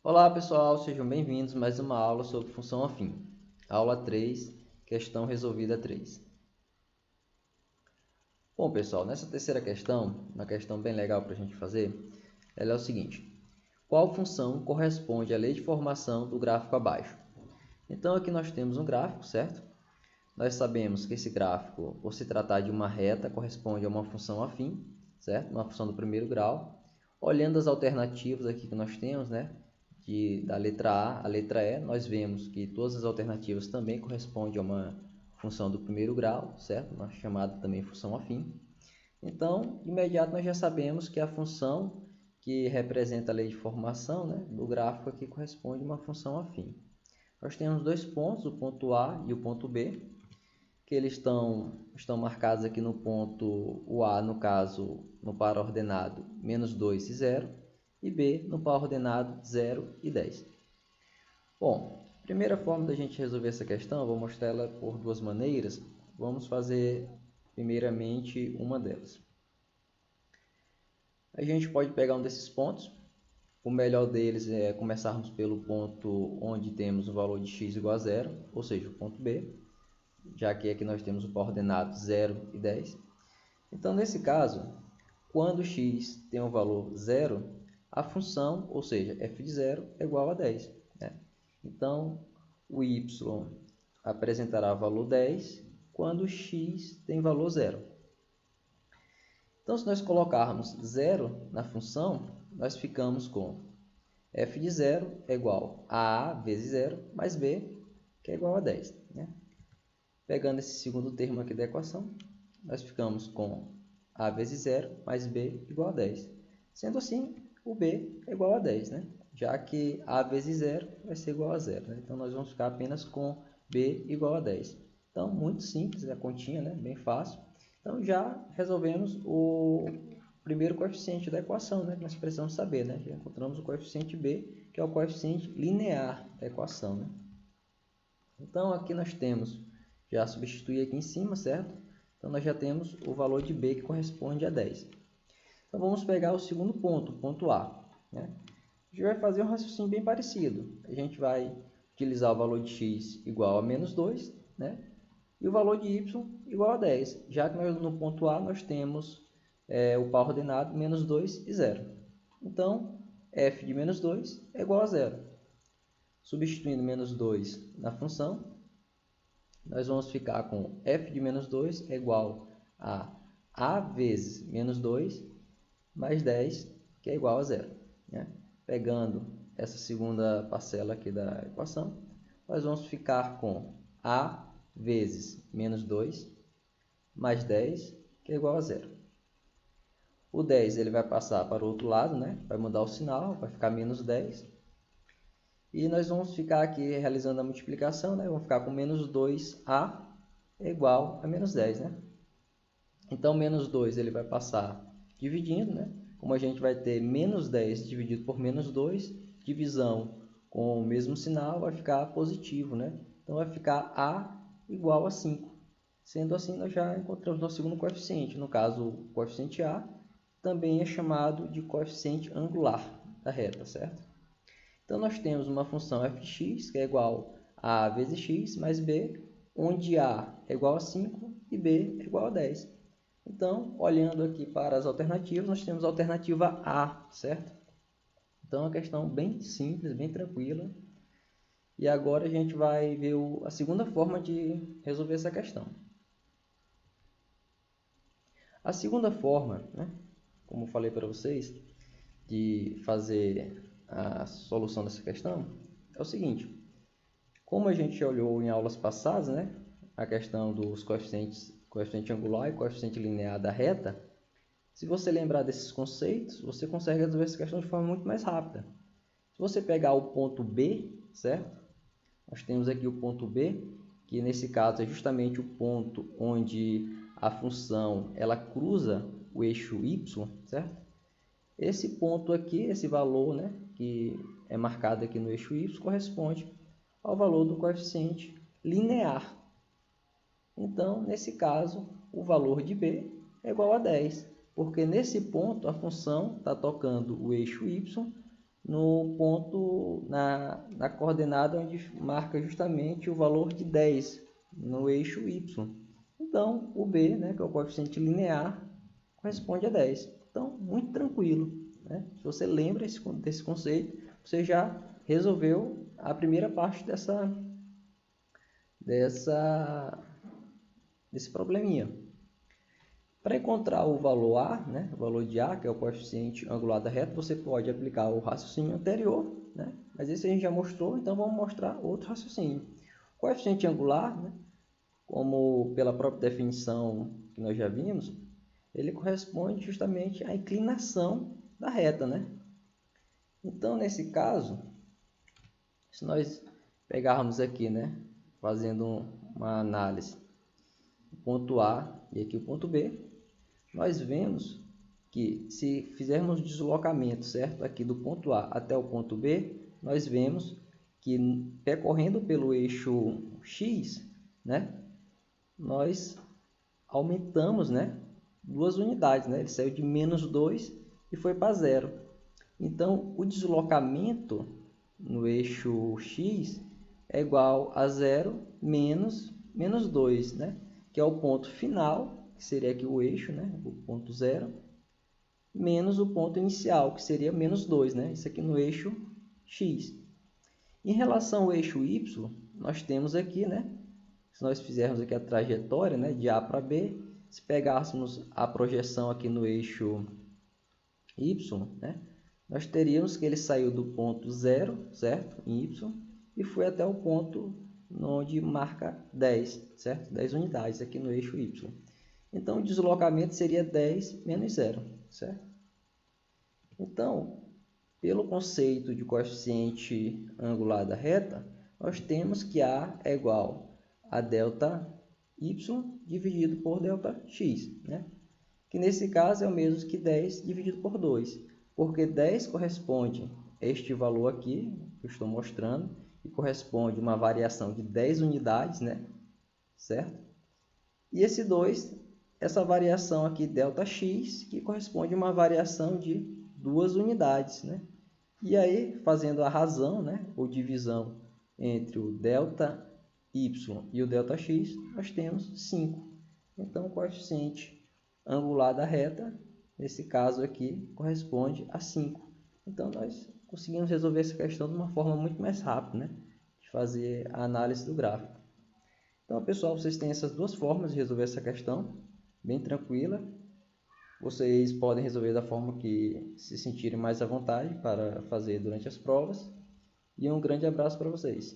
Olá pessoal, sejam bem-vindos a mais uma aula sobre função afim. Aula 3, questão resolvida 3. Bom pessoal, nessa terceira questão, uma questão bem legal para a gente fazer, ela é o seguinte: qual função corresponde à lei de formação do gráfico abaixo? Então aqui nós temos um gráfico, certo? Nós sabemos que esse gráfico, por se tratar de uma reta, corresponde a uma função afim, certo? Uma função do primeiro grau. Olhando as alternativas aqui que nós temos, né? Da letra A à letra E, nós vemos que todas as alternativas também correspondem a uma função do primeiro grau, certo? Uma chamada também função afim. Então, de imediato nós já sabemos que a função que representa a lei de formação, né, do gráfico aqui corresponde a uma função afim. Nós temos dois pontos, o ponto A e o ponto B, que eles estão marcados aqui no ponto, o A no caso, no par ordenado -2 e 0, e B no par ordenado 0 e 10. Bom, primeira forma da gente resolver essa questão, eu vou mostrar ela por duas maneiras. Vamos fazer primeiramente uma delas. A gente pode pegar um desses pontos. O melhor deles é começarmos pelo ponto onde temos o valor de x igual a 0, ou seja, o ponto B, já que aqui nós temos o par ordenado 0 e 10. Então, nesse caso, quando x tem um valor 0, a função, ou seja, f de 0 é igual a 10. Né? Então, o y apresentará valor 10 quando x tem valor 0. Então, se nós colocarmos 0 na função, nós ficamos com f de 0 é igual a vezes 0 mais b, que é igual a 10. Né? Pegando esse segundo termo aqui da equação, nós ficamos com a vezes 0 mais b igual a 10. Sendo assim, o b é igual a 10, né? Já que a vezes 0 vai ser igual a 0. Né? Então, nós vamos ficar apenas com b igual a 10. Então, muito simples a continha, né? Bem fácil. Então, já resolvemos o primeiro coeficiente da equação, né? Que nós precisamos saber. Né? Já encontramos o coeficiente b, que é o coeficiente linear da equação. Né? Então, aqui nós temos, já substituir aqui em cima, certo? Então, nós já temos o valor de b que corresponde a 10. Então, vamos pegar o segundo ponto, o ponto A. Né? A gente vai fazer um raciocínio bem parecido. A gente vai utilizar o valor de x igual a -2, né? E o valor de y igual a 10, já que no ponto A nós temos o par ordenado -2 e 0. Então, f de -2 é igual a 0. Substituindo -2 na função, nós vamos ficar com f de -2 é igual a vezes -2 mais 10, que é igual a 0. Né? Pegando essa segunda parcela aqui da equação, nós vamos ficar com a vezes -2 mais 10, que é igual a 0. O 10 ele vai passar para o outro lado, né? Vai mudar o sinal, vai ficar -10. E nós vamos ficar aqui realizando a multiplicação, né? Vamos ficar com -2a é igual a -10, né? Então, -2 ele vai passar dividindo, né? Como a gente vai ter -10 dividido por -2, divisão com o mesmo sinal vai ficar positivo, né? Então, vai ficar a igual a 5. Sendo assim, nós já encontramos nosso segundo coeficiente. No caso, o coeficiente a também é chamado de coeficiente angular da reta, certo? Então, nós temos uma função f de x, que é igual a a vezes x mais b, onde a é igual a 5 e b é igual a 10. Então, olhando aqui para as alternativas, nós temos a alternativa A, certo? Então, é uma questão bem simples, bem tranquila. E agora a gente vai ver a segunda forma de resolver essa questão. A segunda forma, né, como falei para vocês, de fazer a solução dessa questão é o seguinte. Como a gente já olhou em aulas passadas, né, a questão dos coeficiente angular e coeficiente linear da reta, se você lembrar desses conceitos, você consegue resolver essa questão de forma muito mais rápida. Se você pegar o ponto B, certo? Nós temos aqui o ponto B, que nesse caso é justamente o ponto onde a função ela cruza o eixo y, certo? Esse ponto aqui, esse valor, né, que é marcado aqui no eixo y, corresponde ao valor do coeficiente linear. Então, nesse caso, o valor de b é igual a 10, porque nesse ponto a função está tocando o eixo y no ponto, na coordenada onde marca justamente o valor de 10 no eixo y. Então, o b, né, que é o coeficiente linear, corresponde a 10. Então, muito tranquilo, né? Se você lembra desse conceito, você já resolveu a primeira parte desse probleminha. Para encontrar o valor A, né, o valor de A, que é o coeficiente angular da reta, você pode aplicar o raciocínio anterior, né, mas esse a gente já mostrou, então vamos mostrar outro raciocínio. O coeficiente angular, né, como pela própria definição que nós já vimos, ele corresponde justamente à inclinação da reta, né? Então, nesse caso, se nós pegarmos aqui, né, fazendo uma análise, o ponto A e aqui o ponto B, nós vemos que se fizermos o deslocamento, certo, aqui do ponto A até o ponto B, nós vemos que percorrendo pelo eixo X, né, nós aumentamos, né, 2 unidades, né? Ele saiu de -2 e foi para 0. Então, o deslocamento no eixo X é igual a 0 menos -2, né? Que é o ponto final, que seria aqui o eixo, né? O ponto 0, menos o ponto inicial, que seria -2, né? Isso aqui no eixo X. Em relação ao eixo Y, nós temos aqui, né? Se nós fizermos aqui a trajetória, né, de A para B, se pegássemos a projeção aqui no eixo Y, né, nós teríamos que ele saiu do ponto 0, certo, em Y, e foi até o ponto onde marca 10, certo? 10 unidades aqui no eixo Y. Então, o deslocamento seria 10 menos 0, certo? Então, pelo conceito de coeficiente angular da reta, nós temos que A é igual a delta y dividido por delta x, né? Que nesse caso é o mesmo que 10 dividido por 2, porque 10 corresponde a este valor aqui, que eu estou mostrando, e corresponde a uma variação de 10 unidades, né? Certo? E esse 2, essa variação aqui, delta x, que corresponde a uma variação de 2 unidades, né? E aí, fazendo a razão, né, ou divisão entre o delta y e o Δx, nós temos 5. Então, o coeficiente angular da reta, nesse caso aqui, corresponde a 5. Então, nós conseguimos resolver essa questão de uma forma muito mais rápida, né? De fazer a análise do gráfico. Então, pessoal, vocês têm essas duas formas de resolver essa questão, bem tranquila. Vocês podem resolver da forma que se sentirem mais à vontade para fazer durante as provas. E um grande abraço para vocês.